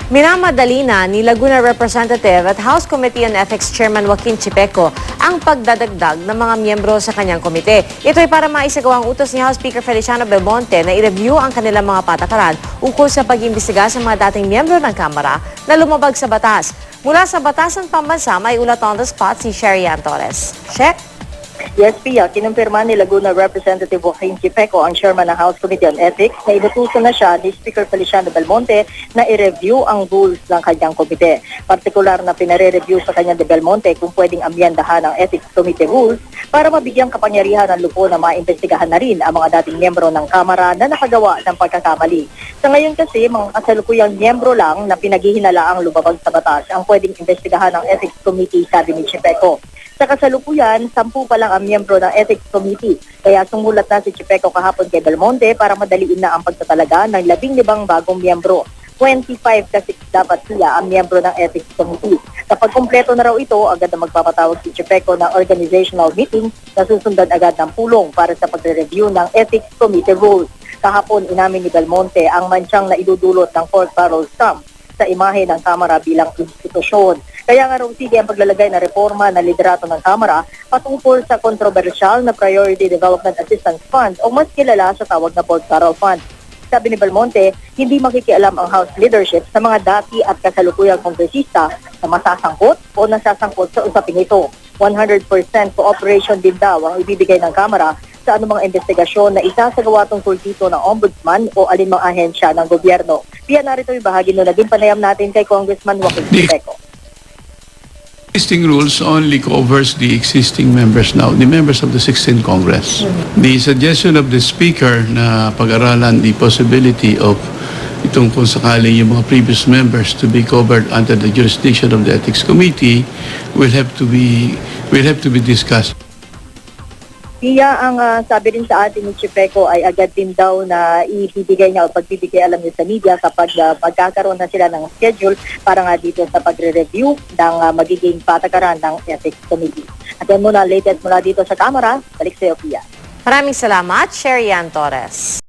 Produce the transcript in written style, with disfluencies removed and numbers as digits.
Minamadali na ni Laguna Representative at House Committee on Ethics Chairman Joaquin Chipeco ang pagdadagdag ng mga miyembro sa kanyang komite. Ito ay para maisagawa ang utos ni House Speaker Feliciano Belmonte na i-review ang kanilang mga patakaran ukol sa pag-imbestiga sa mga dating miyembro ng Kamara na lumabag sa batas. Mula sa Batasan Pambansa, may ulat on the spot si Sherry Ann Torres. Check! Yes, Pia, kinumpirma ni Laguna Representative Joaquin Chipeco, ang chairman ng House Committee on Ethics, na inutusan na siya ni Speaker Feliciano Belmonte na i-review ang rules ng kanyang komite. Partikular na pinare-review sa kanya ni Belmonte kung pwedeng amyendahan ang Ethics Committee rules para mabigyang kapangyarihan ng lupo na maimbestigahan na rin ang mga dating miyembro ng Kamara na nakagawa ng pagkakamali. Sa ngayon kasi, mga kasalukuyang miyembro lang na pinaghihinalaang lumabag sa batas ang pwedeng imbestigahan ng Ethics Committee, sabi ni Chipeco. Sa kasalukuyan, 10 pa lang ang miyembro ng Ethics Committee. Kaya sumulat na si Chipeco kahapon kay Belmonte para madaliin na ang pagtatalaga ng 15 bagong miyembro. 25 kasi dapat siya ang miyembro ng Ethics Committee. Kapag kumpleto na raw ito, agad na magpapatawag si Chipeco ng organizational meeting na susundan agad ng pulong para sa pagre-review ng Ethics Committee rules. Kahapon, inamin ni Belmonte ang mansyang na idudulot ng pork barrel stamp sa imahe ng Kamara bilang institusyon. Kaya nga raw sige ang paglalagay na reforma na liderato ng Kamara patungkol sa kontrobersyal na Priority Development Assistance Fund o mas kilala sa tawag na Pork Barrel Fund. Sabi ni Belmonte, hindi makikialam ang House leadership sa mga dati at kasalukuyang kongresista na masasangkot o nasasangkot sa usaping ito. 100% cooperation din daw ang ibibigay ng Kamara sa anumang investigasyon na isasagawa tungkol dito ng Ombudsman o alinmang ahensya ng gobyerno. Piya, narito yung bahagi na naging panayam natin kay Congressman Joaquin Chipeco. Existing rules only covers the existing members now, the members of the 16th Congress. The suggestion of the Speaker na pag-aralan the possibility of itong kung sakaling yung mga previous members to be covered under the jurisdiction of the Ethics Committee will have to be discussed. Piya, ang sabi rin sa atin ni Chipeco ay agad din daw na ibibigay niya o pagbibigay alam niya sa media kapag magkakaroon na sila ng schedule para nga dito sa pagre-review ng magiging patakaran ng Ethics Committee. At yan muna, latest mula dito sa Kamara. Balik sa iyo, Pia. Maraming salamat, Sherry Ann Torres.